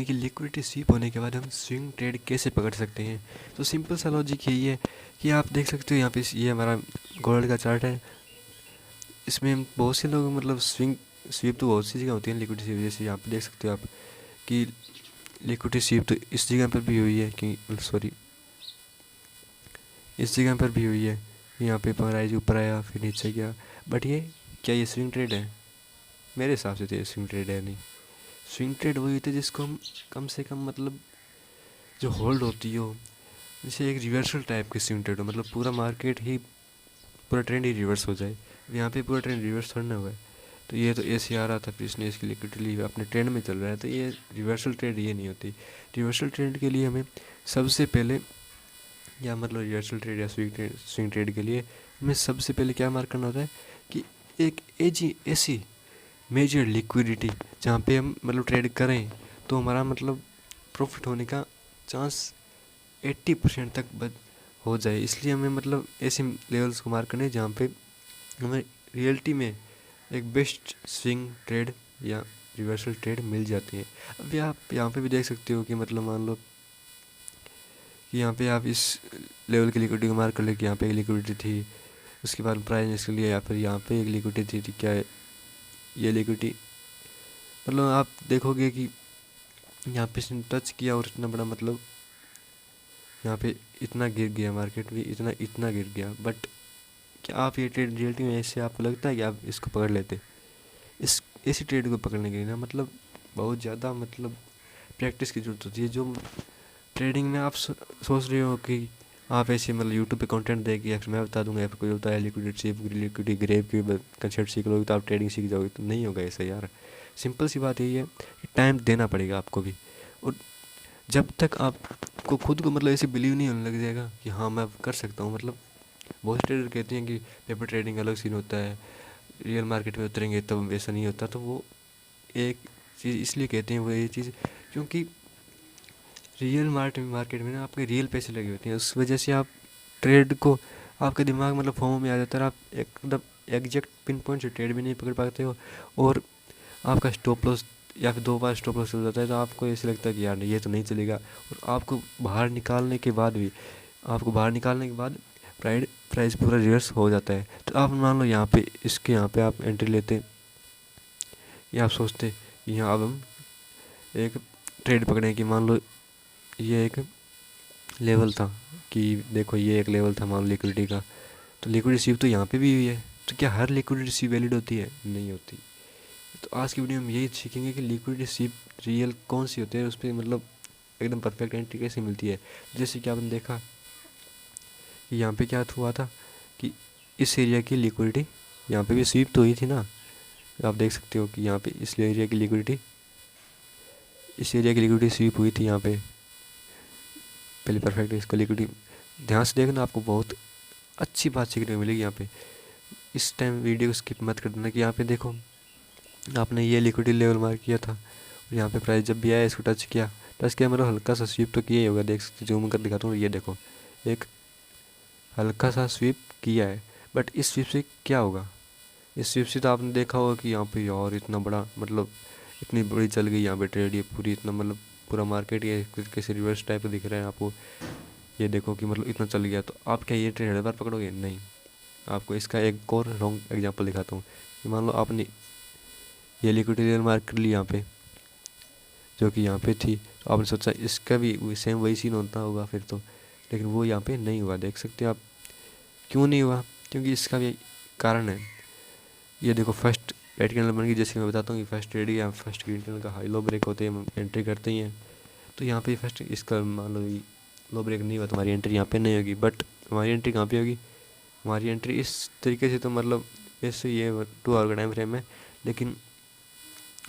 कि liquidity SVEEP होने के बाद हम स्विंग ट्रेड कैसे पकड़ सकते हैं। तो सिंपल सा लॉजिक यही है कि आप देख सकते हो यहाँ पे ये हमारा गोल्ड का चार्ट है। इसमें हम बहुत से लोग मतलब स्वीप तो बहुत सी जगह होती है लिक्विडिटी स्वीप, जैसे यहाँ पे देख सकते हो आप कि लिक्विडिटी स्वीप तो इस जगह पर भी हुई है कि सॉरी इस जगह पर भी हुई है। यहाँ पे प्राइस ऊपर आया फिर नीचे गया, बट ये क्या ये स्विंग ट्रेड है? मेरे हिसाब से तो ये स्विंग ट्रेड है नहीं। स्विंग ट्रेड वही होती है जिसको हम कम से कम मतलब जो होल्ड होती हो, जैसे एक रिवर्सल टाइप की स्विंग ट्रेड हो, मतलब पूरा मार्केट ही पूरा ट्रेंड ही रिवर्स हो जाए। यहाँ पे पूरा ट्रेंड रिवर्स थोड़ा ना हुआ है। तो ये तो ऐसे आ रहा था फिर इसने इसकी लिक्विडिटी ली, अपने ट्रेंड में चल रहा है, तो ये रिवर्सल ट्रेड ये नहीं होती। रिवर्सल ट्रेड के लिए हमें सबसे पहले या मतलब रिवर्सल ट्रेड या स्विंग ट्रेड के लिए हमें सबसे पहले क्या मार्क करना होता है कि एक ऐसी मेजर लिक्विडिटी जहाँ पे हम मतलब ट्रेड करें तो हमारा मतलब प्रॉफिट होने का चांस 80% तक हो जाए। इसलिए हमें मतलब ऐसे लेवल्स को मार्क करने हैं जहाँ पे हमें रियलिटी में एक बेस्ट स्विंग ट्रेड या रिवर्सल ट्रेड मिल जाती है। अभी आप यहाँ पे भी देख सकते हो कि मतलब मान लो कि यहाँ पे आप इस लेवल की लिक्विडिटी को मार्क कर ले कि यहाँ पे एक लिक्विडिटी थी, उसके बाद प्राइस इसके लिए या फिर यहाँ पे एक लिक्विडिटी थी, क्या है ये लिक्विडिटी, मतलब आप देखोगे कि यहाँ पे इसने टच किया और इतना बड़ा मतलब यहाँ पे इतना गिर गया, मार्केट भी इतना गिर गया। बट क्या आप ये ट्रेड रियलिटी में ऐसे आपको लगता है कि आप इसको पकड़ लेते? इस ऐसी ट्रेड को पकड़ने के लिए ना मतलब बहुत ज़्यादा मतलब प्रैक्टिस की ज़रूरत होती है। जो ट्रेडिंग में आप सोच रहे हो कि आप ऐसे मतलब यूट्यूब पे कंटेंट देके या फिर मैं बता दूंगा या फिर कोई होता है लिक्विडिटी ग्रेव की कंसेप्ट सीख लोगे तो आप ट्रेडिंग सीख जाओगे, तो नहीं होगा ऐसा यार। सिंपल सी बात यही है कि टाइम देना पड़ेगा आपको भी, और जब तक आपको खुद को मतलब ऐसे बिलीव नहीं होने लग जाएगा कि हाँ मैं कर सकता हूँ। मतलब बहुत ट्रेडर कहते हैं कि पेपर ट्रेडिंग अलग सीन होता है, रियल मार्केट में उतरेंगे तब वैसा नहीं होता। तो वो एक चीज़ इसलिए कहते हैं वो ये चीज़ क्योंकि रियल मार्केट में ना आपके रियल पैसे लगे होते हैं, उस वजह से आप ट्रेड को आपका दिमाग मतलब फॉर्म में आ जाता है, आप एकदम एग्जैक्ट पिन पॉइंट से ट्रेड भी नहीं पकड़ पाते हो, और आपका स्टॉप लॉस या फिर 2 बार स्टॉप लॉस चल जाता है, तो आपको ऐसे लगता है कि यार ये तो नहीं चलेगा। और आपको बाहर निकालने के बाद प्राइस पूरा रिवर्स हो जाता है। तो आप मान लो यहाँ पे आप एंट्री लेते या आप सोचते कि यहाँ अब हम एक ट्रेड पकड़े कि मान लो ये एक लेवल था, कि देखो ये एक लेवल था मान लो लिक्विडिटी का, तो लिक्विडिटी स्वीप तो यहाँ पे भी हुई है, तो क्या हर लिक्विडिटी स्वीप वैलिड होती है? नहीं होती। तो आज की वीडियो में यही सीखेंगे कि लिक्विडिटी स्वीप रियल कौन सी होती है, उस पर मतलब एकदम परफेक्ट एंट्री कैसे मिलती है। जैसे कि आपने देखा कि यहाँ पे क्या हुआ था कि इस एरिया की लिक्विडिटी यहाँ पे भी स्वीप तो हुई थी ना, आप देख सकते हो कि यहाँ पे इस एरिया की लिक्विडिटी स्वीप हुई थी यहाँ पे पहले परफेक्ट। इसका लिक्विडिटी ध्यान से देखना, आपको बहुत अच्छी बात सीखने को मिलेगी यहाँ पे। इस टाइम वीडियो को स्किप मत कर देना कि यहाँ पे देखो आपने ये लिक्विडिटी लेवल मार्क किया था और यहाँ पे प्राइस जब भी आया इसको टच किया मतलब हल्का सा स्वीप तो किया ही होगा। देख सकते जूम कर दिखाता हूँ, ये देखो एक हल्का सा स्वीप किया है, बट इस स्वीप से क्या होगा? इस स्वीप से तो आपने देखा होगा कि यहाँ पे यार इतना बड़ा मतलब इतनी बड़ी चल गई यहाँ पे ट्रेड, ये पूरी इतना मतलब पूरा मार्केट ये कैसे रिवर्स टाइप का दिख रहा है आपको। ये देखो कि मतलब इतना चल गया, तो आप क्या ये ट्रेड हर बार पकड़ोगे? नहीं। आपको इसका एक और रॉन्ग एग्जांपल दिखाता हूँ कि मान लो आपने ये लिक्विडिटी लेवल मार्क कर ली यहाँ पे, जो कि यहाँ पे थी, तो आपने सोचा इसका भी सेम वही सीन होता होगा फिर तो, लेकिन वो यहाँ पे नहीं हुआ। देख सकते हो आप क्यों नहीं हुआ, क्योंकि इसका भी कारण है। ये देखो फर्स्ट रेड कैंडल बन गई, जैसे मैं बताता हूँ कि फर्स्ट रेड या फर्स्ट ग्रीन कैंडल का हाई लो ब्रेक होते हैं, हम एंट्री करते ही हैं। तो यहाँ पे फर्स्ट इसका मान लो लो ब्रेक नहीं हुआ, तुम्हारी एंट्री यहाँ पे नहीं होगी। बट हमारी एंट्री कहाँ पे होगी? हमारी एंट्री इस तरीके से, तो मतलब ऐसे ये 2 आवर का टाइम फ्रेम है, लेकिन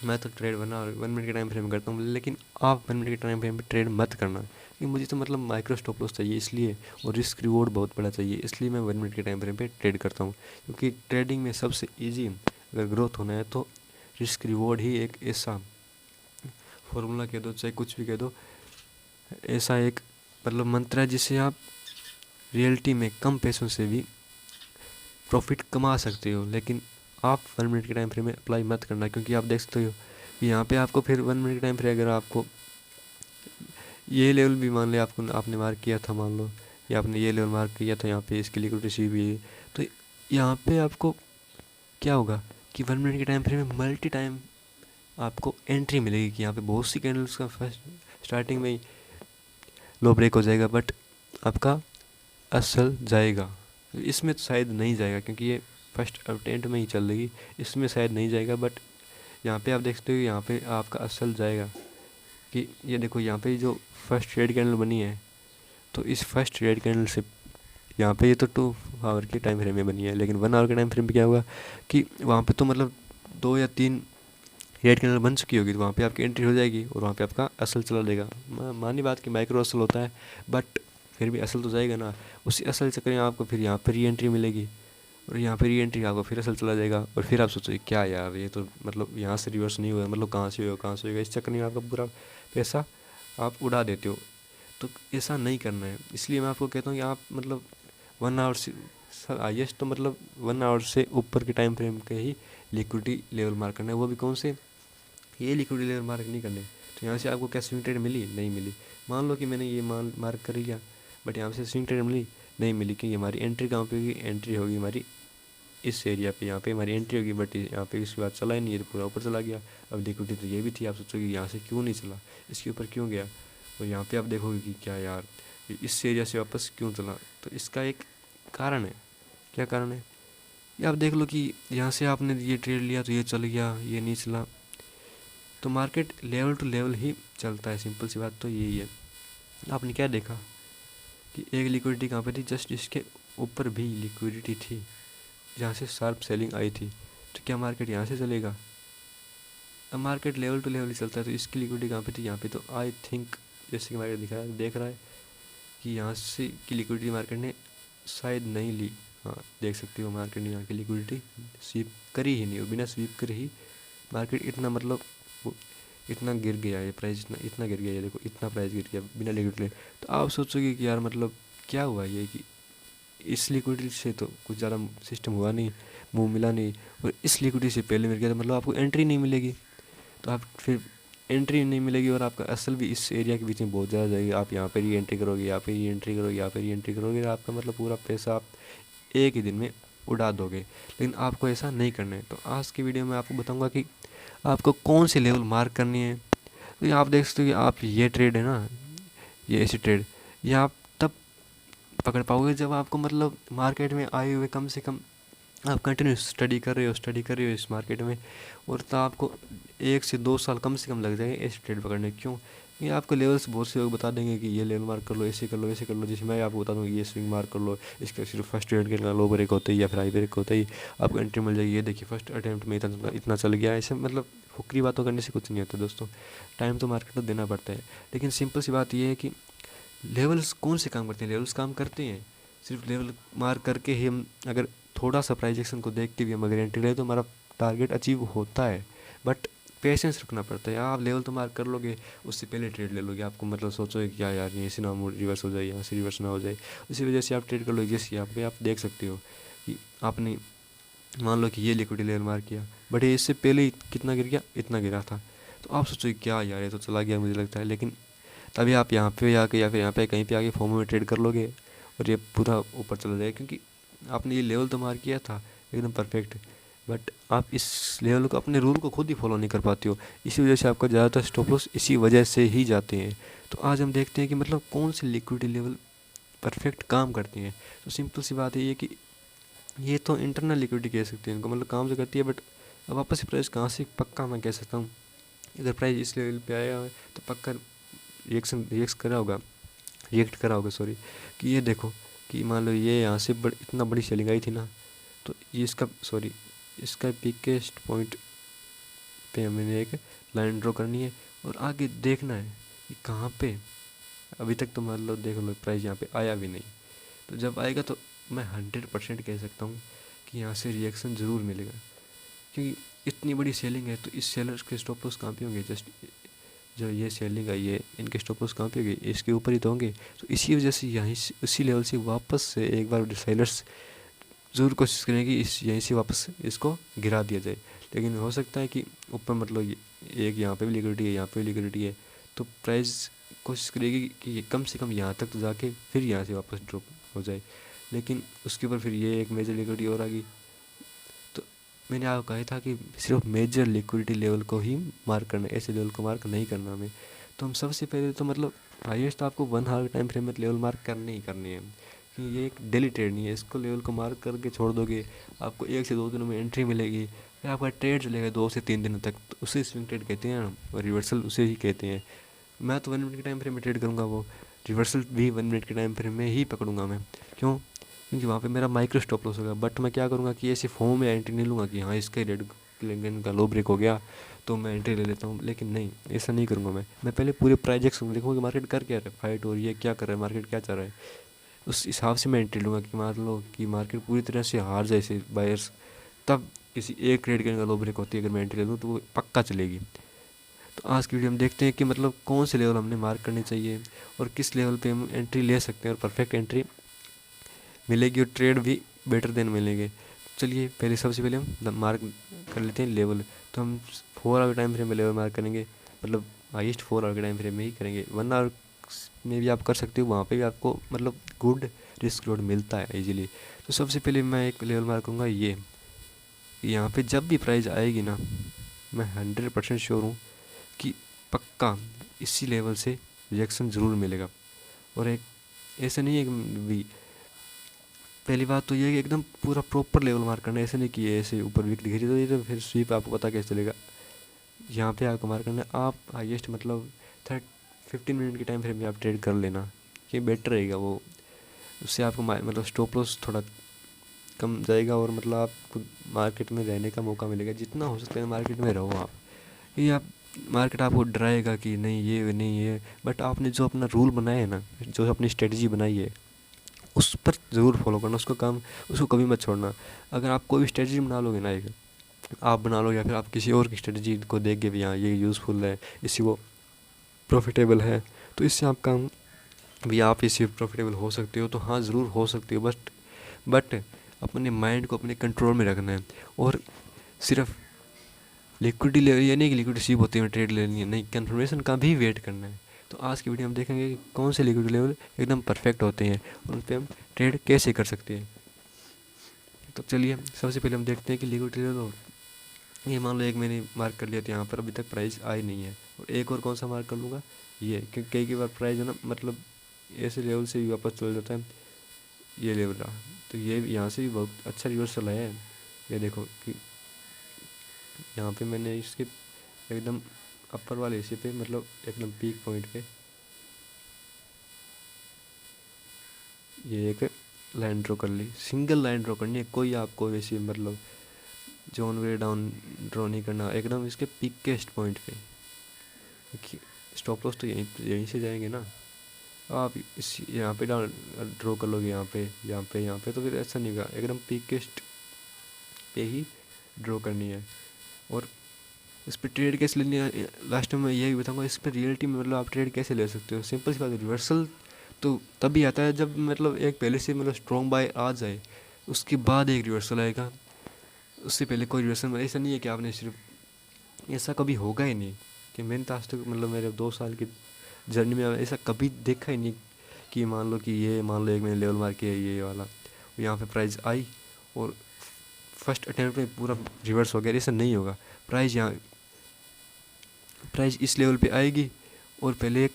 मैं तो ट्रेड 1 मिनट के टाइम फ्रेम में करता हूँ। लेकिन आप 1 मिनट के टाइम फ्रेम में ट्रेड मत करना, क्योंकि मुझे तो मतलब माइक्रो स्टॉप लॉस चाहिए इसलिए, और रिस्क रिवॉर्ड बहुत बड़ा चाहिए, इसलिए मैं 1 मिनट के टाइम फ्रेम पे ट्रेड करता हूँ। क्योंकि ट्रेडिंग में सबसे ईजी अगर ग्रोथ होना है तो रिस्क रिवॉर्ड ही एक ऐसा फॉर्मूला कह दो चाहे कुछ भी कह दो, ऐसा एक मतलब मंत्र है जिससे आप रियलिटी में कम पैसों से भी प्रॉफिट कमा सकते हो। लेकिन आप 1 मिनट के टाइम फ्रेम में अप्लाई मत करना, क्योंकि आप देख सकते हो कि यहाँ पे आपको फिर 1 मिनट के टाइम फ्रेम अगर आपको ये लेवल भी मान लिया आपने मार्क किया था, मान लो या आपने ये लेवल मार्क किया था, यहाँ पे इसकी लिक्विडिटी सी भी है। तो यहाँ पे आपको क्या होगा कि 1 मिनट के टाइम फ्रेम में मल्टी टाइम आपको एंट्री मिलेगी कि यहाँ पे बहुत सी कैंडल्स का फर्स्ट स्टार्टिंग में ही लो ब्रेक हो जाएगा, बट आपका असल जाएगा। इसमें तो शायद नहीं जाएगा क्योंकि ये फर्स्ट अटेम्प्ट में ही चल रही, इसमें शायद नहीं जाएगा। बट यहाँ पे आप देख सकते हो यहाँ पे आपका असल जाएगा कि ये देखो यहाँ पे जो फर्स्ट रेड कैंडल बनी है, तो इस फर्स्ट रेड कैंडल से यहाँ पे ये तो 2 आवर के टाइम फ्रेम में बनी है, लेकिन 1 आवर के टाइम फ्रेम पे क्या होगा कि वहाँ पे तो मतलब 2 या 3 रेड कैंडल बन चुकी होगी, तो वहाँ पे आपकी एंट्री हो जाएगी और वहाँ पे आपका असल चला जाएगा। मानी बात कि माइक्रो असल होता है, बट फिर भी असल तो जाएगा ना। उसी असल चक्कर में आपको फिर यहाँ पर री एंट्री मिलेगी और यहाँ पे री एंट्री आपको फिर असल चला जाएगा। और फिर आप सोचोगे क्या यार ये तो मतलब यहाँ से रिवर्स नहीं हुआ, मतलब कहाँ से होगा कहाँ से होगा, इस चक्कर में आपका पूरा पैसा आप उड़ा देते हो। तो ऐसा नहीं करना है, इसलिए मैं आपको कहता हूँ कि आप मतलब 1 आवर से हाइएस्ट तो मतलब 1 आवर से ऊपर के टाइम फ्रेम के ही लिक्विडिटी लेवल मार्क करना है। वो भी कौन से, ये लिक्विडिटी लेवल मार्क नहीं करने। तो यहाँ से आपको क्या स्विंग ट्रेड मिली, नहीं मिली। मान लो कि मैंने ये मार्क कर लिया, बट यहाँ से स्विंग ट्रेड मिली नहीं मिली, क्योंकि हमारी एंट्री कहाँ पे होगी, एंट्री होगी हमारी इस एरिया पे, यहाँ पे हमारी एंट्री होगी। बट यहाँ पे इसके बाद चला ही नहीं, ये तो पूरा ऊपर चला गया। अब लिक्विडिटी तो ये भी थी, आप सोचोगे यहाँ से क्यों नहीं चला, इसके ऊपर क्यों गया। और यहाँ पे आप देखोगे कि क्या यार इस एरिया से वापस क्यों चला। तो इसका एक कारण है। क्या कारण है, ये आप देख लो कि यहाँ से आपने ये ट्रेड लिया तो ये चल गया, ये नहीं चला। तो मार्केट लेवल टू लेवल ही चलता है, सिंपल सी बात तो यही है। आपने क्या देखा कि एक लिक्विडिटी कहाँ पे थी, जस्ट इसके ऊपर भी लिक्विडिटी थी जहाँ से शार्प सेलिंग आई थी। तो क्या मार्केट यहाँ से चलेगा, अब मार्केट लेवल टू लेवल ही चलता है। तो इसकी लिक्विडिटी कहाँ पे थी, यहाँ पे। तो आई थिंक जैसे कि मार्केट देख रहा है कि यहाँ से की लिक्विडिटी मार्केट ने शायद नहीं ली। हाँ देख सकते हो मार्केट ने यहाँ की लिक्विडिटी स्वीप करी ही नहीं, और बिना स्वीप करे ही मार्केट इतना मतलब इतना गिर गया, ये प्राइस इतना गिर गया, ये देखो इतना प्राइस गिर गया बिना लिक्विडिटी। तो आप सोचोगे कि यार मतलब क्या हुआ ये, कि इस लिक्विडिटी से तो कुछ ज़्यादा सिस्टम हुआ नहीं, मुँह मिला नहीं, और इस लिक्विडिटी से पहले मिल गया, तो मतलब आपको एंट्री नहीं मिलेगी। तो आप फिर एंट्री नहीं मिलेगी और आपका असल भी इस एरिया के बीच में बहुत ज़्यादा जाएगी। आप यहाँ पर ही एंट्री करोगे, यहाँ पे ही एंट्री करोगे, यहाँ पर ही एंट्री करोगे, आपका मतलब पूरा पैसा आप एक ही दिन में उड़ा दोगे। लेकिन आपको ऐसा नहीं करना है। तो आज की वीडियो में आपको बताऊंगा कि आपको कौन सी लेवल मार्क करनी है। तो यहाँ आप देख सकते हो कि आप ये ट्रेड है ना, ये ऐसी ट्रेड ये आप तब पकड़ पाओगे जब आपको मतलब मार्केट में आए हुए कम से कम आप कंटिन्यू स्टडी कर रहे हो इस मार्केट में, और तो आपको 1 से 2 साल कम से कम लग जाएंगे ऐसे ट्रेड पकड़ने। क्यों, ये आपको लेवल्स बहुत से लोग बता देंगे कि ये लेवल मार्क कर लो, ऐसे कर लो, ऐसे कर लो। जैसे मैं आपको बता दूँगा ये स्विंग मार्क कर लो, इसका सिर्फ फर्स्ट ट्रेड के लो ब्रेक होते ही या फिर हाई ब्रेक होते ही आपको एंट्री मिल जाएगी। ये देखिए फर्स्ट अटैम्प्ट में इतना चल गया। ऐसे मतलब फुकरी बातों करने से कुछ नहीं होता दोस्तों, टाइम तो मार्केट को देना पड़ता है। लेकिन सिंपल सी बात ये है कि लेवल्स कौन से काम करते हैं, लेवल्स काम करते हैं सिर्फ लेवल मार्क करके ही। हम अगर थोड़ा सा प्राइस एक्शन को देख के भी हम अगर एंट्री ले तो हमारा टारगेट अचीव होता है, बट पेशेंस रखना पड़ता है। आप लेवल तो मार्क कर लोगे, उससे पहले ट्रेड ले लोगे, आपको मतलब सोचोगे क्या यार ये से ना रिवर्स हो जाए, यहाँ से रिवर्स ना हो जाए, उसी वजह से आप ट्रेड कर लोगे। जैसे यहाँ पे आप देख सकते हो कि आपने मान लो कि ये लिक्विडिटी लेवल मार्क किया, बट ये इससे पहले ही कितना गिर गया, इतना गिरा था। तो आप सोचोगे क्या यार ये तो चला गया मुझे लगता है, लेकिन तभी आप यहाँ पे आके या फिर यहाँ पे कहीं पे आके फॉर्म में ट्रेड कर लोगे और ये पूरा ऊपर चला जाएगा, क्योंकि आपने ये लेवल तो मार किया था एकदम परफेक्ट, बट आप इस लेवल को अपने रूल को खुद ही फॉलो नहीं कर पाते हो। इसी वजह से आपका ज़्यादातर स्टॉप लॉस इसी वजह से ही जाते हैं। तो आज हम देखते हैं कि मतलब कौन सी लिक्विडिटी लेवल परफेक्ट काम करती हैं। तो सिंपल सी बात है ये कि ये तो इंटरनल लिक्विडिटी कह सकते हैं इनको, मतलब काम तो करती है, बट अब वापस प्राइस कहाँ से पक्का मैं कह सकता हूँ। अगर प्राइस इस लेवल पे आया है तो पक्का रिएक्ट करा होगा सॉरी, कि ये देखो कि मान लो ये यहाँ से इतना बड़ी सेलिंग आई थी ना, तो ये इसका पीकेस्ट पॉइंट पे हमें एक लाइन ड्रॉ करनी है और आगे देखना है कि कहाँ पे। अभी तक तो मान लो देख लो प्राइस यहाँ पे आया भी नहीं, तो जब आएगा तो मैं 100% कह सकता हूँ कि यहाँ से रिएक्शन ज़रूर मिलेगा, क्योंकि इतनी बड़ी सेलिंग है। तो इस सेलर्स के स्टॉप लॉस कहाँ पे होंगे, जस्ट जो ये सेलिंग आई है इनके स्टॉप लॉस कहाँ पे होंगे, इसके ऊपर ही तो होंगे। तो इसी वजह से यहीं से उसी लेवल से वापस से एक बार सेलर्स ज़रूर कोशिश करें कि यहीं से वापस इसको गिरा दिया जाए। लेकिन हो सकता है कि ऊपर मतलब एक यहाँ पे भी लिक्विडिटी है, यहाँ पे भी लिक्विडिटी है, तो प्राइस कोशिश करेगी कि ये कम से कम यहाँ तक तो जाके फिर यहाँ से वापस ड्रॉप हो जाए, लेकिन उसके ऊपर फिर ये एक मेजर लिक्विडिटी और आ गई। तो मैंने आपको कहा था कि सिर्फ मेजर लिक्विडिटी लेवल को ही मार्क करना है, ऐसे लेवल को मार्क नहीं करना हमें। तो हम सबसे पहले तो मतलब हाईएस्ट आपको 1 आवर टाइम फ्रेम में लेवल मार्क करनी ही करनी है, क्योंकि ये एक डेली ट्रेड नहीं है। इसको लेवल को मार्क करके छोड़ दोगे, आपको 1 से 2 दिनों में एंट्री मिलेगी, फिर आपका ट्रेड चलेगा 2 से 3 दिनों तक, तो उसे स्विंग ट्रेड कहते हैं और रिवर्सल उसे ही कहते हैं। मैं तो 1 मिनट के टाइम फ्रेम में ट्रेड करूँगा, वो रिवर्सल भी 1 मिनट के टाइम फ्रेम में ही पकड़ूंगा मैं। क्यों? क्योंकि वहाँ पे मेरा माइक्रो स्टॉप लॉस होगा। बट मैं क्या करूँगा कि ऐसे फॉर्म में एंट्री नहीं लूँगा कि हाँ इसका रेड लेकिन का लो ब्रेक हो गया तो मैं एंट्री ले लेता हूँ, लेकिन नहीं, ऐसा नहीं करूँगा मैं पहले पूरे प्राइजेक्ट्स देखूँगा कि मार्केट कर क्या रहा है, फाइट हो रही है, क्या कर रहा है मार्केट, क्या चल रहा है, उस हिसाब से मैं एंट्री लूँगा। कि मान लो कि मार्केट पूरी तरह से हार जाए से बायर्स, तब किसी एक ट्रेड के लो ब्रेक होती है, अगर मैं एंट्री ले लूँ तो वो पक्का चलेगी। तो आज की वीडियो हम देखते हैं कि मतलब कौन से लेवल हमने मार्क करनी चाहिए और किस लेवल पे हम एंट्री ले सकते हैं और परफेक्ट एंट्री मिलेगी और ट्रेड भी बेटर देन मिलेंगे। चलिए पहले सबसे पहले हम मार्क कर लेते हैं लेवल। तो हम 4 आवर टाइम फ्रेम में लेवल मार्क करेंगे, मतलब हाईएस्ट 4 आवर के टाइम फ्रेम में ही करेंगे। 1 आवर में भी आप कर सकते हो, वहाँ पे भी आपको मतलब गुड रिस्क लोड मिलता है इजीली। तो सबसे पहले मैं एक लेवल मार्क करूँगा ये, यहाँ पे जब भी प्राइस आएगी ना, मैं 100% श्योर हूँ कि पक्का इसी लेवल से रिजेक्शन ज़रूर मिलेगा। और एक ऐसा नहीं है कि भी, पहली बात तो ये है कि एकदम पूरा प्रॉपर लेवल मार्क करना है, ऐसे नहीं कि ऐसे ऊपर वीक दिख रही तो फिर स्वीप आपको पता कैसे चलेगा। यहाँ पे आपको मार्क करना है, आप हाईएस्ट मतलब 15 मिनट के टाइम फ्रेम में आप ट्रेड कर लेना, ये बेटर रहेगा। वो उससे आपको मतलब स्टॉप लॉस थोड़ा कम जाएगा और मतलब आपको मार्केट में रहने का मौका मिलेगा। जितना हो सकता है मार्केट में रहो आप, ये आप मार्केट आपको डराएगा कि नहीं ये नहीं ये, बट आपने जो अपना रूल बनाया है ना, जो अपनी स्ट्रेटजी बनाई है उस पर ज़रूर फॉलो करना, उसको कभी मत छोड़ना। अगर आप कोई भी स्ट्रेटजी बना लोगे ना, एक आप बना लो या फिर आप किसी और की स्ट्रेटजी को देख के भी हाँ ये यूज़फुल है, इससे वो प्रॉफिटेबल है, तो इससे आप काम भी आप इससे प्रॉफिटेबल हो सकते हो, तो हाँ ज़रूर हो सकते हो। बट अपने माइंड को अपने कंट्रोल में रखना है। और सिर्फ लिक्विडिटी ले, ये नहीं कि लिक्विडिटी सीप होती है ट्रेड लेनी है, नहीं, कंफर्मेशन का भी वेट करना है। तो आज की वीडियो हम देखेंगे कि कौन से लिक्विडिटी लेवल एकदम परफेक्ट होते हैं और उन पर हम ट्रेड कैसे कर सकते हैं। तो चलिए सबसे पहले हम देखते हैं कि लिक्विडिटी लेवल, ये मान लो एक मैंने मार्क कर लिया था, यहाँ पर अभी तक प्राइस आई नहीं है, और एक और कौन सा मार्क कर लूँगा ये, क्योंकि कई बार प्राइस है ना मतलब ऐसे लेवल से भी वापस चल जाता है, ये लेवल रहा। तो ये यहाँ से भी बहुत अच्छा रिवर्सल आया है। ये देखो कि यहाँ पे मैंने इसके एकदम अपर वाले हिस्से पे मतलब एकदम पीक पॉइंट पे ये एक लाइन ड्रॉ कर ली, सिंगल लाइन ड्रॉ करनी है, कोई आपको वैसे मतलब जोन वे डाउन ड्रॉ नहीं करना, एकदम इसके पीकेस्ट पॉइंट पे। स्टॉप लॉस तो यहीं से जाएंगे ना, आप इस यहाँ पे डाउन ड्रॉ कर लोगे, यहाँ पे तो फिर ऐसा नहीं होगा, एकदम पीकेस्ट पे ही ड्रॉ करनी है। और इस पर ट्रेड कैसे लेनी है लास्ट में मैं यही बताऊंगा। इस पर रियलिटी में मतलब आप ट्रेड कैसे ले सकते हो, सिंपल सी बात है, रिवर्सल तो तभी आता है जब मतलब एक पहले से मतलब स्ट्रॉन्ग बाय आ जाए, उसके बाद एक रिवर्सल आएगा, उससे पहले कोई रिवर्सल। ऐसा नहीं है कि आपने सिर्फ, ऐसा कभी होगा ही नहीं कि मैंने तो आज तक मतलब मेरे 2 साल की जर्नी में ऐसा कभी देखा ही नहीं कि मान लो कि ये मान लो एक मैंने लेवल मार किया ये वाला, यहाँ पे प्राइस आई और फर्स्ट अटैम्प्ट में पूरा रिवर्स हो गया, ऐसा नहीं होगा। प्राइस इस लेवल पे आएगी और पहले एक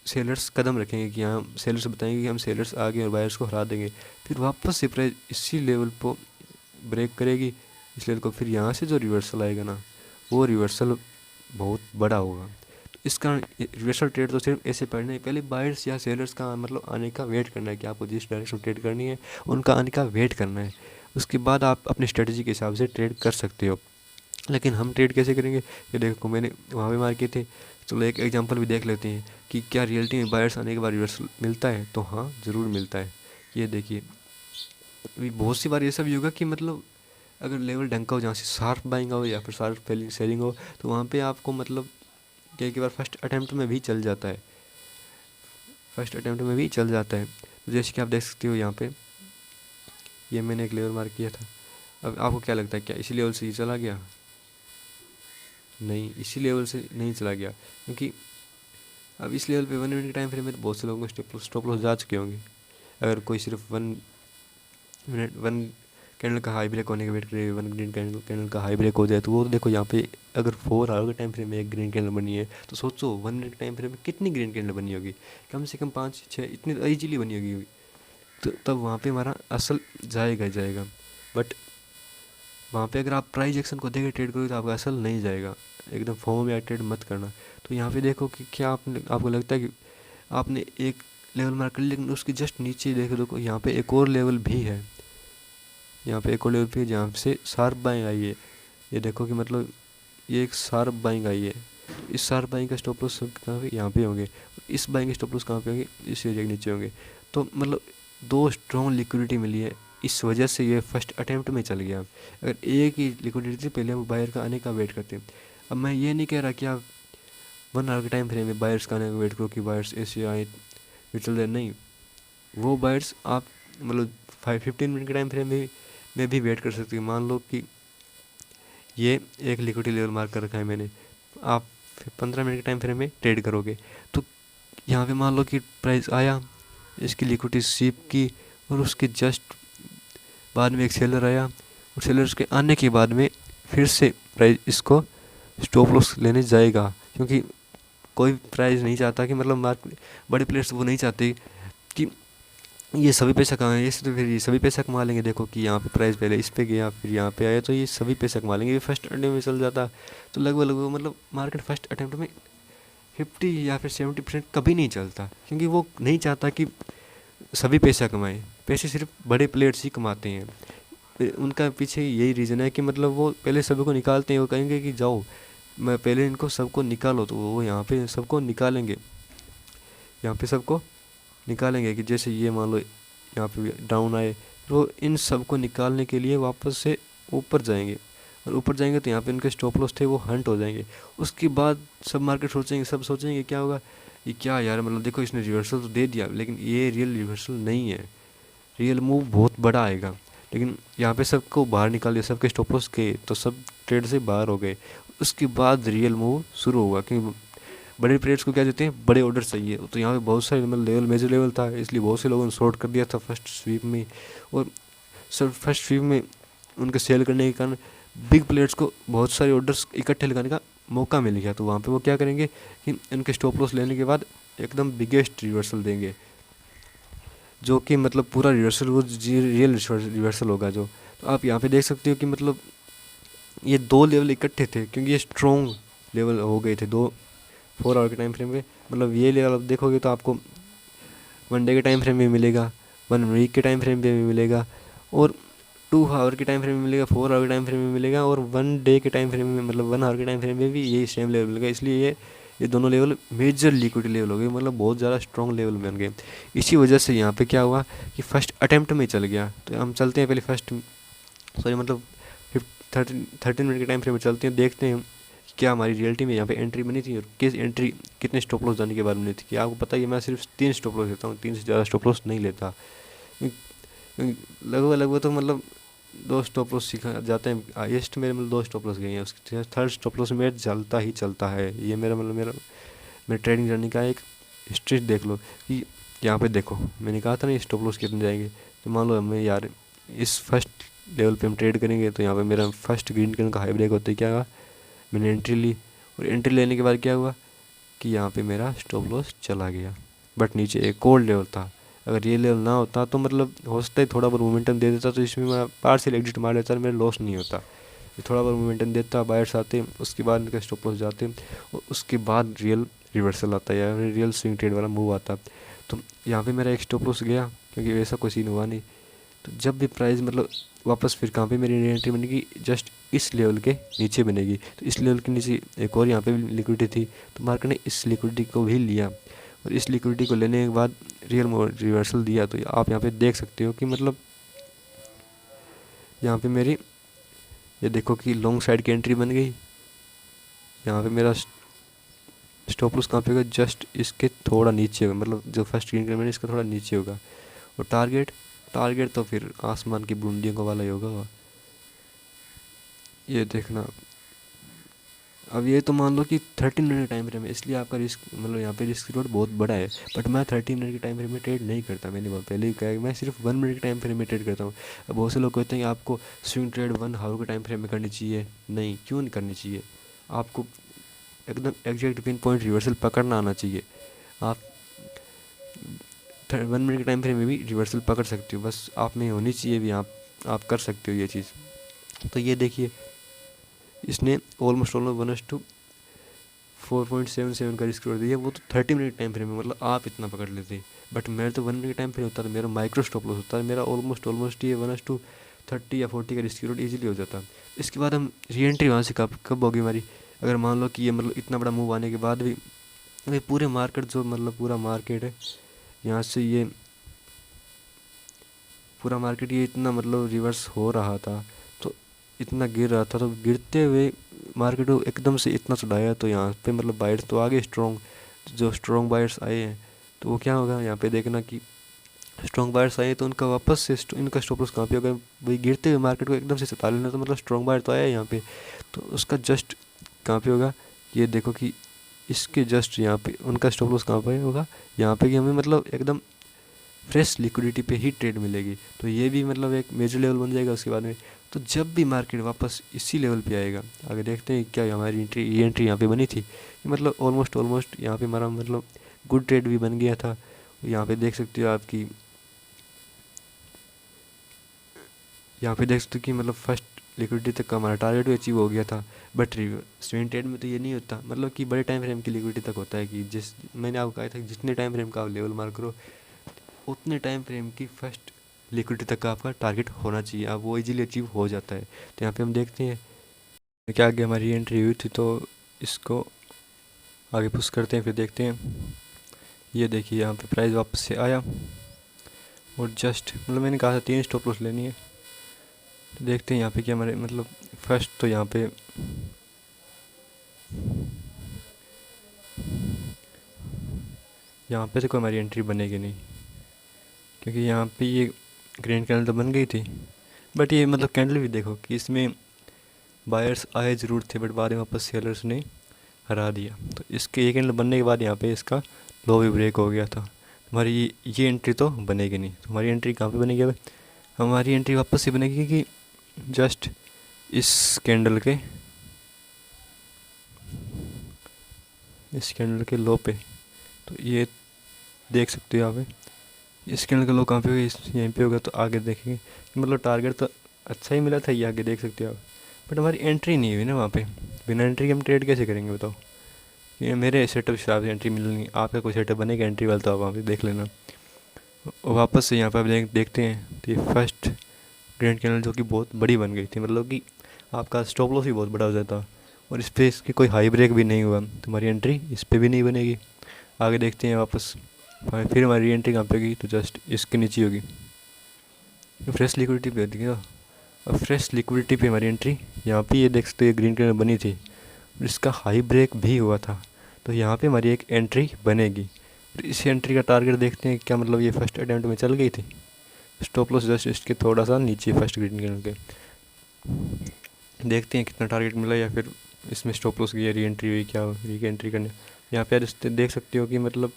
सेलर्स कदम रखेंगे कि यहाँ सेलर्स बताएंगे कि हम सेलर्स आगे और बायर्स को हरा देंगे, फिर वापस से प्राइस इसी लेवल पर ब्रेक करेगी इस लेवल को, फिर यहाँ से जो रिवर्सल आएगा ना वो रिवर्सल बहुत बड़ा होगा। तो इस कारण रिवर्सल ट्रेड तो सिर्फ ऐसे पढ़ना है, पहले बायर्स या सेलर्स का मतलब आने का वेट करना है कि आपको जिस डायरेक्शन ट्रेड करनी है उनका आने का वेट करना है, उसके बाद आप अपनी स्ट्रेटजी के हिसाब से ट्रेड कर सकते हो। लेकिन हम ट्रेड कैसे करेंगे, ये देखो मैंने वहाँ पे मार किए थे, चलो एक एग्जांपल भी देख लेते हैं कि क्या रियलिटी में बायर्स आने के बाद रिवर्सल मिलता है। तो हाँ ज़रूर मिलता है। ये देखिए अभी बहुत सी बार ऐसा भी होगा कि मतलब अगर लेवल ढंग का हो, जहाँ से शार्प बाइंग हो या फिर शार्प सेलिंग हो, तो वहाँ पे आपको मतलब कई बार फर्स्ट अटैम्प्ट में भी चल जाता है, तो जैसे कि आप देख सकते हो यहाँ पे ये मैंने एक लेवल मार्क किया था। अब आपको क्या लगता है, क्या इसी लेवल से ही चला गया? नहीं, इसी लेवल से नहीं चला गया, क्योंकि अब इस लेवल पे 1 मिनट के टाइम फ्रेम में तो बहुत से लोगों को स्टॉप लॉस जा चुके होंगे। अगर कोई सिर्फ 1 कैंडल का हाई ब्रेक होने का वेट करे, 1 ग्रीन कैंडल का हाई ब्रेक हो जाए, तो वो देखो यहाँ पे अगर 4 आवर के टाइम फ्रेम में एक ग्रीन कैंडल बनी है, तो सोचो 1 मिनट के टाइम फ्रेम में कितनी ग्रीन कैंडल बनी होगी, कम से कम 5-6 इतनी ईजिली बनी होगी। तो तब वहाँ पे हमारा असल जाएगा जाएगा। बट वहाँ पे अगर आप प्राइस एक्शन को देकर ट्रेड करोगे तो आपका असल नहीं जाएगा। एकदम फोमो में ट्रेड मत करना। तो यहाँ पे देखो कि क्या आपको लगता है कि आपने एक लेवल मार्क कर लिया, लेकिन उसके जस्ट नीचे देखो यहाँ पे एक और लेवल भी है, यहाँ पे एक और लेवल भी है जहाँ से शार्प बाइंग आई है। ये देखो कि मतलब ये एक शार्प बाइंग आई है। इस शार्प बाइंग का स्टॉप लॉस कहाँ पे, यहाँ पे होंगे। इस बाइंग के स्टॉप लॉस कहाँ पे होंगे, इस एरिया के नीचे होंगे। तो मतलब 2 स्ट्रॉन्ग लिक्विडिटी मिली है, इस वजह से ये फर्स्ट अटेम्प्ट में चल गया। अगर एक ही लिक्विडिटी थी, पहले हम बायर का आने का वेट करते हैं। अब मैं ये नहीं कह रहा कि आप 1 आवर के टाइम फ्रेम में बायर्स का आने का वेट करो कि बायर्स ऐसे आए फिर चल रहे, नहीं। वो बायर्स आप मतलब 15 मिनट के टाइम फ्रेम में भी वेट कर सकते हो। मान लो कि ये एक लिक्विडिटी लेवल मार्क कर रखा है मैंने, आप 15 मिनट के टाइम फ्रेम में ट्रेड करोगे, तो यहाँ पे मान लो कि प्राइस आया, इसकी लिक्विडिटी सीप की, और उसके जस्ट बाद में एक सेलर आया, और सेलर्स के आने के बाद में फिर से प्राइस इसको स्टॉप लॉस लेने जाएगा। क्योंकि कोई प्राइस नहीं चाहता कि मतलब मार्केट बड़े प्लेयर्स वो नहीं चाहते कि ये सभी पैसा कमाएंगे, इससे तो फिर ये सभी पैसा कमा लेंगे। देखो कि यहाँ पे प्राइस पहले इस पे गया, फिर यहाँ पे आया, तो ये सभी पैसा कमा लेंगे। ये फर्स्ट अटेम्प्ट में चल जाता तो लगभग मतलब मार्केट फर्स्ट अटेम्प्ट में 50 या फिर 70% कभी नहीं चलता, क्योंकि वो नहीं चाहता कि सभी पैसा कमाएं। पैसे सिर्फ बड़े प्लेयर्स ही कमाते हैं। उनका पीछे यही रीज़न है कि मतलब वो पहले सभी को निकालते हैं। वो कहेंगे कि जाओ मैं पहले इनको सबको निकालो, तो वो यहाँ पे सबको निकालेंगे, यहाँ पे सबको निकालेंगे। कि जैसे ये मान लो यहाँ पे डाउन आए, तो इन सबको निकालने के लिए वापस से ऊपर जाएंगे, और ऊपर जाएंगे तो यहाँ पे उनके स्टॉप लॉस थे वो हंट हो जाएंगे। उसके बाद सब मार्केट सोचेंगे, सब सोचेंगे क्या होगा, ये क्या यार, मतलब देखो इसने रिवर्सल तो दे दिया, लेकिन ये रियल रिवर्सल नहीं है, रियल मूव बहुत बड़ा आएगा। लेकिन यहाँ पे सबको बाहर निकाल दिया, सबके स्टॉप लॉस के, तो सब ट्रेड से बाहर हो गए। उसके बाद रियल मूव शुरू हुआ, क्योंकि बड़े प्लेयर्स को क्या देते हैं, बड़े ऑर्डर चाहिए। तो यहाँ पे बहुत सारे मतलब लेवल मेजर लेवल था, इसलिए बहुत से लोगों ने शॉर्ट कर दिया था फर्स्ट स्वीप में। और सब फर्स्ट स्वीप में उनके सेल करने के कारण बिग प्लेयर्स को बहुत सारे ऑर्डर्स इकट्ठे लगाने का मौका मिल गया। तो वहाँ पे वो क्या करेंगे कि इनके स्टॉप लॉस लेने के बाद एकदम बिगेस्ट रिवर्सल देंगे, जो कि मतलब पूरा रिवर्सल वो रियल रिवर्सल होगा जो। तो आप यहाँ पे देख सकते हो कि मतलब ये 2 लेवल इकट्ठे थे, क्योंकि ये स्ट्रॉन्ग लेवल हो गए थे 4 आवर के टाइम फ्रेम में। मतलब ये लेवल आप देखोगे तो आपको 1 डे के टाइम फ्रेम में मिलेगा, 1 वीक के टाइम फ्रेम में भी मिलेगा, और 2 आवर के टाइम फ्रेम में मिलेगा, 4 आवर के टाइम फ्रेम में मिलेगा, और 1 डे के टाइम फ्रेम में मतलब 1 आवर के टाइम फ्रेम में भी यही सेम लेवल मिलेगा। इसलिए ये दोनों लेवल मेजर लिक्विडिटी लेवल हो गए, मतलब बहुत ज़्यादा स्ट्रॉन्ग लेवल बन गए। इसी वजह से यहाँ पे क्या हुआ कि फर्स्ट अटैम्प्ट में चल गया। तो हम चलते हैं पहले मतलब 13 मिनट के टाइम फ्रेम में चलते हैं, देखते हैं क्या हमारी रियलिटी में यहाँ पे एंट्री बनी थी, और किस एंट्री कितने स्टॉप लॉस जाने के बाद बनी थी। कि आपको पता है मैं सिर्फ 3 स्टॉप लॉस लेता हूँ, 3 से ज़्यादा स्टॉप लॉस नहीं लेता। लगभग तो मतलब 2 स्टॉप लॉस सीखा जाते हैं, हाइएस्ट मेरे मतलब 2 स्टॉप लॉस गए हैं। उसके थर्ड स्टॉप लॉस मेरा चलता ही चलता है। ये मेरा ट्रेडिंग जर्नी का एक हिस्ट्री देख लो कि यहाँ पे देखो मैंने कहा था ना स्टॉप लॉस कितने जाएंगे। तो मान लो हमें यार इस फर्स्ट लेवल पे हम ट्रेड करेंगे, तो यहाँ पे मेरा फर्स्ट ग्रीन कैंडल का हाई ब्रेक होता है, क्या हुआ मैंने एंट्री ली, और एंट्री लेने के बाद क्या हुआ कि यहाँ पे मेरा स्टॉप लॉस चला गया। बट नीचे एक और लेवल था, अगर ये लेवल ना होता तो मतलब हो सकता है थोड़ा बहुत मोमेंटम दे देता, तो इसमें मैं पार्शियल एग्जिट मार लेता, मेरा लॉस नहीं होता। ये थोड़ा बहुत मोमेंटम देता, बायर्स आते, उसके बाद इनका स्टॉप लॉस जाते, और उसके बाद रियल रिवर्सल आता है या फिर रियल स्विंग ट्रेड वाला मूव आता। तो यहाँ पे मेरा एक स्टॉप लॉस गया, क्योंकि वैसा कोई सीन हुआ नहीं। तो जब भी प्राइस मतलब वापस फिर कहाँ पे मेरी एंट्री बनेगी, जस्ट इस लेवल के नीचे बनेगी। तो इस लेवल के नीचे एक और यहाँ पे भी लिक्विडिटी थी, तो मार्केट ने इस लिक्विडिटी को भी लिया, और इस लिक्विडिटी को लेने के बाद रियल रिवर्सल दिया। तो आप यहाँ पे देख सकते हो कि मतलब यहाँ पे मेरी ये देखो कि लॉन्ग साइड की एंट्री बन गई। यहाँ पे मेरा स्टॉप लॉस कहाँ पे होगा, जस्ट इसके थोड़ा नीचे होगा, मतलब जो फर्स्ट ग्रीन कैंडल इसका थोड़ा नीचे होगा। और टारगेट तो फिर आसमान की बूंदियों का वाला ही होगा। ये देखना अब ये तो मान लो कि 30 मिनट का टाइम फ्रेम है, इसलिए आपका रिस्क मतलब यहाँ पे रिस्क रिवॉर्ड बहुत बड़ा है। बट मैं 30 मिनट के टाइम फ्रेम में ट्रेड नहीं करता, मैंने बहुत पहले ही कहा है, मैं सिर्फ 1 मिनट के टाइम फ्रेम में ट्रेड करता हूँ। अब बहुत से लोग कहते हैं कि आपको स्विंग ट्रेड 1 आवर के टाइम फ्रेम में करनी चाहिए। नहीं, क्यों नहीं करनी चाहिए? आपको एकदम एग्जैक्ट पिन पॉइंट रिवर्सल पकड़ना आना चाहिए। आप 1 मिनट के टाइम फ्रेम में भी रिवर्सल पकड़ सकते हो, बस आप में होनी चाहिए भी, आप कर सकते हो ये चीज़। तो ये देखिए, इसने ऑलमोस्ट 4.77 का रिस्क दिया, वो तो 30 मिनट टाइम फ्रेम में, मतलब आप इतना पकड़ लेते। बट मेरा तो 1 मिनट का टाइम फ्रेम होता है, मेरा माइक्रो स्टॉप लॉस होता है, मेरा ऑलमोस्ट ये 1:30 या 40 का रिस्क रिवॉर्ड ईजिली हो जाता है। इसके बाद हम री एंट्री वहाँ से कब कब होगी हमारी? अगर मान लो कि ये मतलब इतना बड़ा मूव आने के बाद भी ये पूरे मार्केट जो मतलब पूरा मार्केट है यहाँ से, ये पूरा मार्केट ये इतना मतलब रिवर्स हो रहा था, तो इतना गिर रहा था, तो गिरते हुए मार्केट को एकदम से इतना चढ़ाया, तो यहाँ पे मतलब बायर्स तो आगे स्ट्रॉन्ग, जो स्ट्रॉन्ग बायर्स आए हैं, तो वो क्या होगा यहाँ पे देखना कि स्ट्रॉन्ग बायर्स आए तो उनका वापस से इनका स्टॉप लॉस कहाँ पे होगा? वही गिरते हुए मार्केट को एकदम से सता लेना, तो मतलब स्ट्रॉन्ग बायर तो आया है यहाँ पे, तो उसका जस्ट कहाँ पे होगा? ये देखो कि इसके जस्ट यहाँ पे उनका स्टॉप लॉस कहाँ पे होगा? यहाँ पे कि हमें मतलब एकदम फ्रेश लिक्विडिटी पे ही ट्रेड मिलेगी, तो ये भी मतलब एक मेजर लेवल बन जाएगा उसके बाद में। तो जब भी मार्केट वापस इसी लेवल पे आएगा, आगे देखते हैं क्या हमारी एंट्री यहाँ पे बनी थी, कि मतलब ऑलमोस्ट यहाँ पे हमारा मतलब गुड ट्रेड भी बन गया था। यहाँ पे देख सकते हो आपकी, यहाँ पे देख सकते हो कि मतलब फर्स्ट लिक्विडिटी तक का हमारा टारगेट भी अचीव हो गया था। बट स्विंग ट्रेड में तो ये नहीं होता, मतलब कि बड़े टाइम फ्रेम की लिक्विडिटी तक होता है कि जिस मैंने आपको कहा था कि जितने टाइम फ्रेम का आप लेवल मार्क करो, उतने टाइम फ्रेम की फर्स्ट लिक्विडिटी तक का आपका टारगेट होना चाहिए, अब वो इजीली अचीव हो जाता है। तो यहाँ पे हम देखते हैं क्या आगे हमारी एंट्री हुई थी, तो इसको आगे पुश करते हैं, फिर देखते हैं। ये देखिए यहाँ पे प्राइस वापस से आया, और जस्ट मतलब मैंने कहा था 3 स्टॉप लॉस लेनी है। तो देखते हैं यहाँ पे क्या हमारे मतलब फर्स्ट तो यहाँ पे तो कोई हमारी एंट्री बनेगी नहीं, क्योंकि यहाँ पे ये ग्रीन कैंडल तो बन गई थी। बट ये मतलब कैंडल भी देखो कि इसमें बायर्स आए ज़रूर थे, बट बाद में वापस सेलर्स ने हरा दिया। तो इसके ये कैंडल बनने के बाद यहाँ पे इसका लो भी ब्रेक हो गया था। हमारी ये एंट्री तो बनेगी नहीं। तो हमारी एंट्री कहाँ पे बनेगी? अब हमारी एंट्री वापस से बनेगी कि जस्ट इस कैंडल के लो पे। तो ये देख सकते हो आप, इस कैंडल का लो कहाँ पे होगा? यहीं पे होगा। तो आगे देखेंगे कि मतलब टारगेट तो अच्छा ही मिला था, ये आगे देख सकते हो आप। बट हमारी एंट्री नहीं हुई ना वहाँ पे, बिना एंट्री के हम ट्रेड कैसे करेंगे बताओ? ये मेरे सेटअप हिसाब से एंट्री मिलनी, आपका कोई सेटअप बनेगा एंट्री वाला तो आप वहाँ पे देख लेना। और वापस से यहाँ पर आप देखते हैं तो ये फर्स्ट ग्रैंड कैंडल जो कि बहुत बड़ी बन गई थी, मतलब कि आपका स्टॉप लॉस भी बहुत बड़ा हो जाता, और इस पर इसकी कोई हाई ब्रेक भी नहीं हुआ, तुम्हारी एंट्री इस पर भी नहीं बनेगी। आगे देखते हैं वापस, फिर हमारी एंट्री कहाँ पे होगी? तो जस्ट इसके नीचे होगी, फ्रेश लिक्विडिटी पे होती है। और फ्रेश लिक्विडिटी पे हमारी एंट्री यहाँ पे ये देख सकते हो ग्रीन कलर बनी थी, और इसका हाई ब्रेक भी हुआ था, तो यहाँ पे हमारी एक एंट्री बनेगी। इस एंट्री का टारगेट देखते हैं क्या, मतलब ये फर्स्ट अटैम्प्ट में चल गई थी। स्टॉप लॉस जस्ट इसके थोड़ा सा नीचे फर्स्ट ग्रीन कलर के, देखते हैं कितना टारगेट मिला, या फिर इसमें स्टॉप लॉस की री एंट्री हुई, क्या री एंट्री करने। यहाँ पे यार देख सकते हो कि मतलब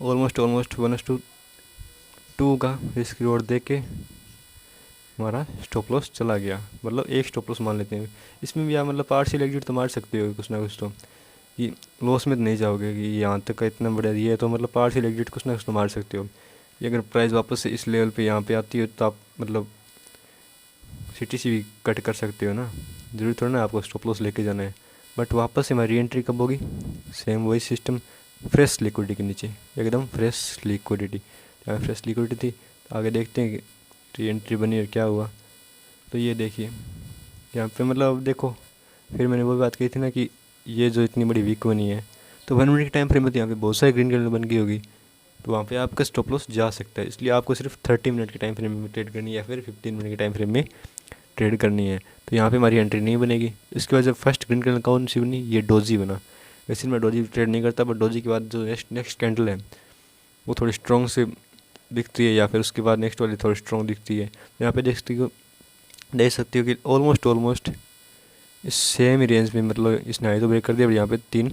ऑलमोस्ट 1:2 का रिस्क रिवॉर्ड दे के हमारा स्टॉप लॉस चला गया, मतलब एक स्टॉप लॉस मान लेते हैं। इसमें भी आप मतलब पार्शियल एग्जिट तो मार सकते हो कुछ ना कुछ, तो कि लॉस में तो नहीं जाओगे कि यहाँ तक का इतना बड़ा ये है, तो मतलब पार्शियल एग्जिट कुछ ना कुछ तो मार सकते हो। ये अगर प्राइस वापस से इस लेवल पे यहाँ पे आती है, तो आप मतलब सीटीसी भी कट कर सकते हो ना, ज़रूरी थोड़ा ना आपको स्टॉप लॉस लेके जाना है। बट वापस से हमारी एंट्री कब होगी? सेम वही सिस्टम, फ्रेश लिक्विडिटी के नीचे, एकदम फ्रेश लिक्विडिटी। यहाँ फ्रेश लिक्विडिटी थी, आगे देखते हैं कि एंट्री बनी और क्या हुआ। तो ये देखिए यहाँ पे मतलब अब देखो, फिर मैंने वो बात कही थी ना कि ये जो इतनी बड़ी वीक बनी है, तो 1 मिनट के टाइम फ्रेम में तो यहाँ पे बहुत सारी ग्रीन कैंडल बन गई होगी, तो वहाँ पे आपका स्टॉप लॉस जा सकता है। इसलिए आपको सिर्फ 30 मिनट के टाइम फ्रेम में ट्रेड करनी है, या फिर 15 मिनट के टाइम फ्रेम में ट्रेड करनी है। तो यहाँ पे हमारी एंट्री नहीं बनेगी। इसके बाद जब फर्स्ट ग्रीन कैंडल कौन सी बनी? ये डोजी बना। वैसे मैं डोजी ट्रेड नहीं करता, बट डोजी के बाद जो नेक्स्ट कैंडल है वो थोड़ी स्ट्रॉन्ग से दिखती है, या फिर उसके बाद नेक्स्ट वाली थोड़ी स्ट्रॉन्ग दिखती है। यहाँ पे देख सकते हो कि ऑलमोस्ट इस सेम रेंज में मतलब इसने हाई तो ब्रेक कर दिया, और यहाँ पे 3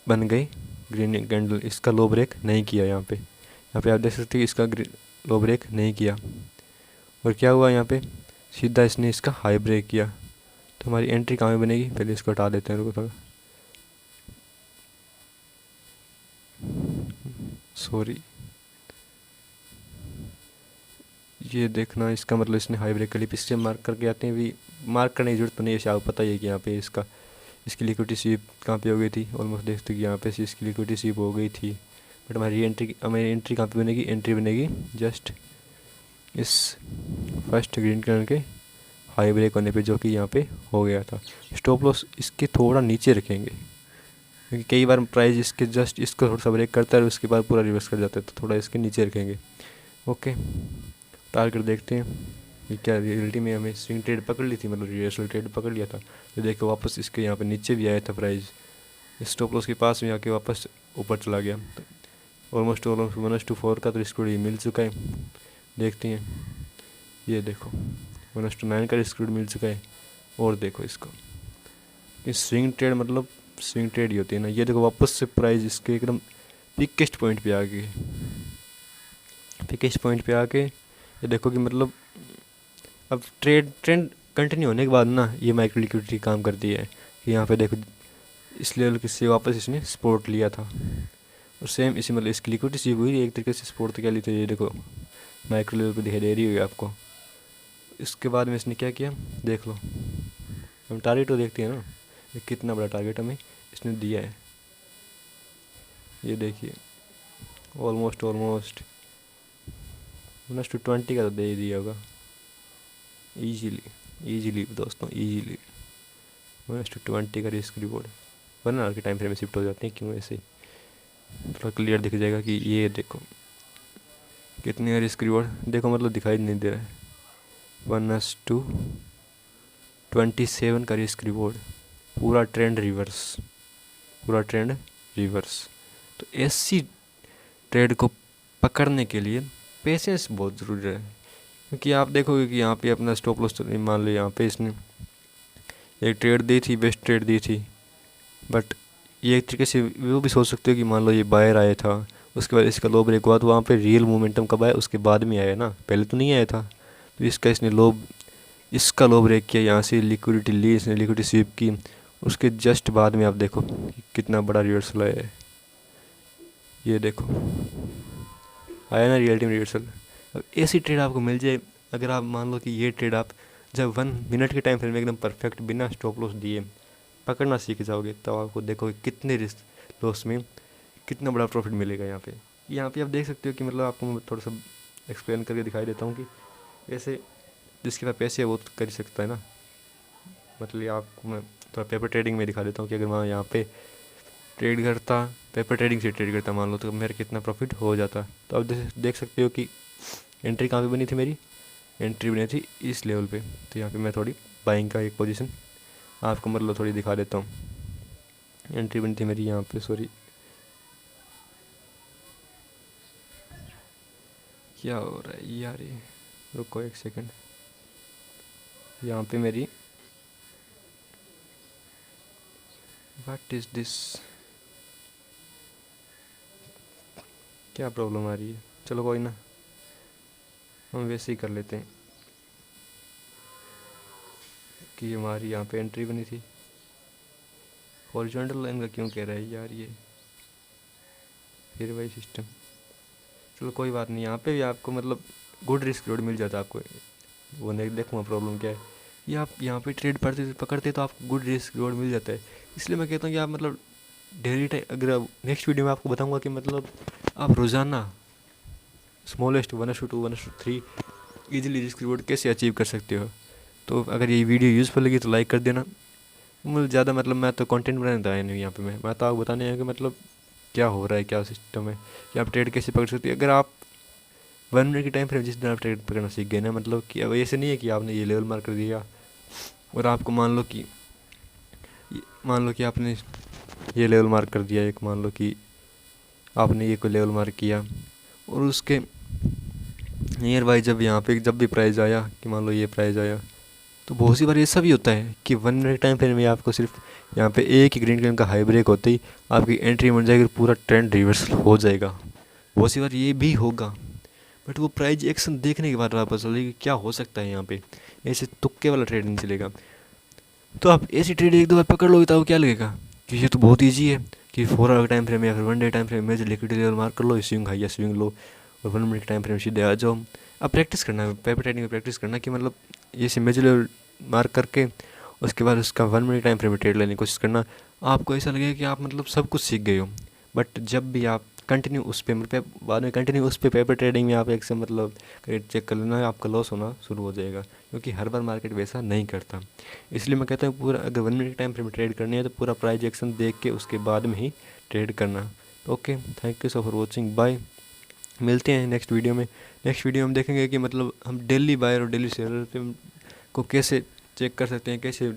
बन गई ग्रीन कैंडल। इसका लो ब्रेक नहीं किया यहाँ पे आप देख सकते हैं इसका लो ब्रेक नहीं किया। और क्या हुआ यहाँ पे, सीधा इसने इसका हाई ब्रेक किया। तो हमारी एंट्री कहाँ में बनेगी, पहले इसको हटा देते हैं, रुको थोड़ा, सॉरी। ये देखना, इसका मतलब इसने हाई ब्रेक कर ली, इससे मार्क करके आते हैं। भी मार्क करने की जरूरत तो नहीं है, आपको पता ही है कि यहाँ पे इसकी लिक्विडिटी स्वीप कहाँ पे हो गई थी। ऑलमोस्ट देखते कि यहाँ पे इसकी लिक्विडिटी स्वीप हो गई थी। बट हमारी एंट्री कहाँ पे बनेगी, एंट्री बनेगी जस्ट इस फर्स्ट ग्रीन कलर के हाई ब्रेक होने पे, जो कि यहाँ पे हो गया था। स्टॉप लॉस इसके थोड़ा नीचे रखेंगे, क्योंकि कई बार प्राइस इसके जस्ट इसको थोड़ा सा ब्रेक करता है और उसके बाद पूरा रिवर्स कर जाता है, तो थोड़ा इसके नीचे रखेंगे। ओके, टारगेट देखते हैं कि क्या रियलिटी में हमें स्विंग ट्रेड पकड़ ली थी, मतलब रिवर्सल ट्रेड पकड़ लिया था। तो देखो वापस इसके यहाँ पे नीचे भी आया था प्राइस, स्टॉप लॉस के पास में आके वापस ऊपर चला गया। ऑलमोस्ट 1:4 का तो रिस्क मिल चुका है। देखते हैं, ये देखो 1:9 का रिस्क मिल चुका है। और देखो इसको, ये स्विंग ट्रेड मतलब स्विंग ट्रेड ही होती है ना। ये देखो वापस से प्राइस इसके एकदम पिकेस्ट पॉइंट पे आ गई, पिकेस्ट पॉइंट पे आके ये देखो कि मतलब अब ट्रेंड कंटिन्यू होने के बाद ना ये माइक्रो लिक्विडिटी काम करती है कि यहाँ पे देखो इस लेवल से वापस इसने सपोर्ट लिया था, और सेम इसी मतलब इसकी लिक्विडिटी सी हुई एक तरीके से सपोर्ट तो क्या ली थी। ये देखो माइक्रो लेवल पे दिखाई दे रही होगी आपको। इसके बाद में इसने क्या किया देख लो, हम टारगेट तो देखते हैं ना, ये कितना बड़ा टारगेट हमें इसने दिया है। ये देखिए ऑलमोस्ट 1:20 का तो दे ही दिया होगा इजीली दोस्तों, इजीली 1:20 का रिस्क रिवॉर्ड। 1 आवर के टाइम फ्रेम में शिफ्ट हो जाते हैं, क्यों ऐसे थोड़ा क्लियर दिख जाएगा कि ये देखो कितने रिस्क रिवॉर्ड, देखो मतलब दिखाई नहीं दे रहा है। 1:27 का रिस्क रिवॉर्ड, पूरा ट्रेंड रिवर्स। तो ऐसी ट्रेड को पकड़ने के लिए पेशेंस बहुत ज़रूरी है, क्योंकि आप देखोगे कि यहाँ पे अपना स्टॉप लॉस मान लो यहाँ पे इसने एक ट्रेड दी थी, बेस्ट ट्रेड दी थी। बट ये एक तरीके से वो भी सोच सकते हो कि मान लो ये बायर आया था, उसके बाद इसका लो ब्रेक हुआ, तो वहाँ पे रियल मोमेंटम कब आया, उसके बाद में आया ना, पहले तो नहीं आया था। तो इसका लो ब्रेक किया, यहाँ से लिक्विडिटी ली इसने, लिक्विडिटी स्वीप की, उसके जस्ट बाद में आप देखो कितना बड़ा रिवर्सल आया है। ये देखो आया ना रियल टाइम रिवर्सल। अब ऐसी ट्रेड आपको मिल जाए, अगर आप मान लो कि ये ट्रेड आप जब 1 मिनट के टाइम फ्रेम में एकदम परफेक्ट बिना स्टॉप लॉस दिए पकड़ना सीख जाओगे, तब आपको देखोगे कितने रिस्क लॉस में कितना बड़ा प्रॉफिट मिलेगा। यहाँ पे आप देख सकते हो कि मतलब आपको मैं थोड़ा सा एक्सप्लेन करके दिखाई देता हूँ कि ऐसे जिसके पास पैसे है वो तो कर ही सकता है ना। मतलब आपको मैं थोड़ा पेपर ट्रेडिंग में दिखा देता हूँ कि अगर मैं यहाँ पे ट्रेड करता, पेपर ट्रेडिंग से ट्रेड करता मान लो, तो मेरा कितना प्रॉफिट हो जाता। तो आप देख सकते हो कि एंट्री कहाँ पे बनी थी, मेरी एंट्री बनी थी इस लेवल पे। तो यहाँ पे मैं थोड़ी बाइंग का एक पोजीशन आपको मतलब थोड़ी दिखा देता हूँ। एंट्री बनी थी मेरी यहाँ पे, सॉरी क्या हो रहा है यार, ये रुको एक सेकंड। यहाँ पे मेरी व्हाट इज़ दिस, क्या प्रॉब्लम आ रही है, चलो कोई ना, हम वैसे ही कर लेते हैं कि हमारी यहाँ पे एंट्री बनी थी। हॉरिजॉन्टल लाइन का क्यों कह रहा है यार ये, फिर वही सिस्टम। चलो कोई बात नहीं, यहाँ पे भी आपको मतलब गुड रिस्क रिवॉर्ड मिल जाता है आपको। वो नहीं देखूँगा प्रॉब्लम क्या है, ये आप यहाँ पे ट्रेड पकड़ते तो आपको गुड रिस्क रिवॉर्ड मिल जाता है। इसलिए मैं कहता हूँ कि आप मतलब डेली टाइम, अगर नेक्स्ट वीडियो में आपको बताऊँगा कि मतलब आप रोज़ाना स्मॉलेस्ट 1:2 1:3 ईजिली रिस्क रिवॉर्ड कैसे अचीव कर सकते हो। तो अगर ये वीडियो यूज़फुल लगी तो लाइक कर देना। मतलब ज़्यादा मतलब मैं तो कंटेंट बनाने तो आया नहीं यहाँ पे, मैं तो आपको बताने आया कि मतलब क्या हो रहा है, क्या सिस्टम है, कि आप ट्रेड कैसे पकड़ सकते हैं। अगर आप 1 मिनट की टाइम फ्रेम जिस दिन आप ट्रेड पकड़ना सीख गए ना, मतलब कि अब ऐसे नहीं है कि आपने ये लेवल मार्क कर दिया और आपको मान लो कि आपने ये लेवल मार्क कर दिया, एक मान लो कि आपने ये कोई लेवल मार्क किया और उसके नियर बाई जब यहाँ पे जब भी प्राइस आया, कि मान लो ये प्राइस आया, तो बहुत सी बार ऐसा भी होता है कि 1 मिनट टाइम फ्रेम में आपको सिर्फ यहाँ पे एक ही ग्रीन कलर का हाई ब्रेक होते ही आपकी एंट्री बन जाएगी, पूरा ट्रेंड रिवर्सल हो जाएगा। बहुत सी बार ये भी होगा, बट वो प्राइज एक्शन देखने के बाद पता चलेगा कि क्या हो सकता है यहाँ पे। ऐसे तुक्के वाला ट्रेड नहीं चलेगा। तो आप ऐसी ट्रेड एक दो बार पकड़ लोगे तो क्या लगेगा कि ये तो बहुत ईजी है कि 4 आवर टाइम फ्रेम या फिर 1 डे टाइम फ्रेम में लिक्विडिटी लेवल मार्क कर लो, स्विंग हाई या स्विंग लो, और 1 मिनट टाइम फ्रेम सीधे आ जाओ। अब प्रैक्टिस करना है, पेपर ट्रेडिंग में प्रैक्टिस करना कि मतलब ये मेजर लेवल मार्क करके उसके बाद उसका 1 मिनट टाइम फ्रेम में ट्रेड लेने की कोशिश करना। आपको ऐसा लगेगा कि आप मतलब सब कुछ सीख गए हो, बट जब भी आप कंटिन्यू उस पे मतलब बाद में कंटिन्यू उस पे पेपर ट्रेडिंग में आप एक से मतलब चेक कर लेना, आपका लॉस होना शुरू हो जाएगा, क्योंकि हर बार मार्केट वैसा नहीं करता। इसलिए मैं कहता हूँ पूरा अगर 1 मिनट टाइम फ्रेम में ट्रेड करनी है तो पूरा प्राइस एक्शन देख के उसके बाद में ही ट्रेड करना। Okay, thank you so for watching, bye. मिलते हैं नेक्स्ट वीडियो में। नेक्स्ट वीडियो में देखेंगे कि मतलब हम डेली बायर और डेली सेलर पे को कैसे चेक कर सकते हैं, कैसे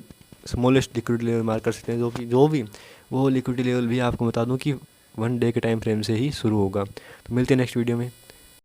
स्मॉलेस्ट लिक्विडिटी लेवल मार्क कर सकते हैं, जो भी वो लिक्विडिटी लेवल भी आपको बता दूं कि 1 डे के टाइम फ्रेम से ही शुरू होगा। तो मिलते हैं नेक्स्ट वीडियो में।